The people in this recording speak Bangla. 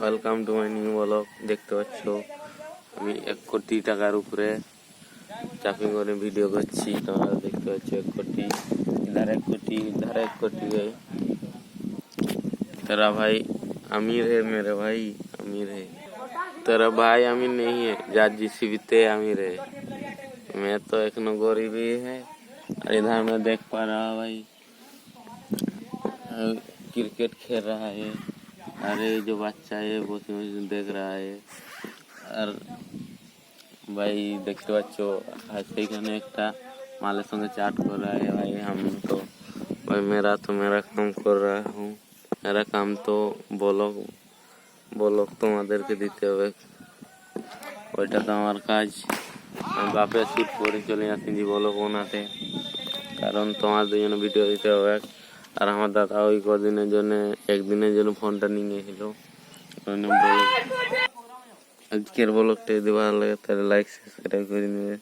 Welcome to my new blog. দেখতে পাচ্ছ আমি 1 কোটি টাকার উপরে চাপিং করে ভিডিও করছি। তোমরা দেখতে পাচ্ছ 1 কোটি, इधर 1 कोटी, इधर 1 कोटी है। तेरा भाई अमीर है, मेरे भाई अमीर है। तेरा भाई अमीर नहीं है, जा जीसीबीते अमीर है। मैं तो एक नो गरीब ही है। और इधर मैं देख पा रहा भाई क्रिकेट खेल रहा है। अरे जो बच्चा है वो देख रहा है। और भाई देखते बच्चों সেইখানে একটা मालेर संगे चाट कर रहा है। भाई हम तो भाई मेरा काम कर रहा हूँ। मेरा काम तो ব্লগ তোমাদেরকে দিতে হবে, ওইটা তো আমার কাজ। আমি বাপের শুট করে চলে আসছি ব্লগ বানাতে, কারণ তোমাদের জন্য ভিডিও দিতে হবে। আর আমার দাদা ওই কদিনের জন্য একদিনের জন্য ফোনটা নিয়ে গেছিল। আজকের ব্লগটা যদি ভালো লাগে তাহলে লাইক সাবস্ক্রাইব করে নেবে।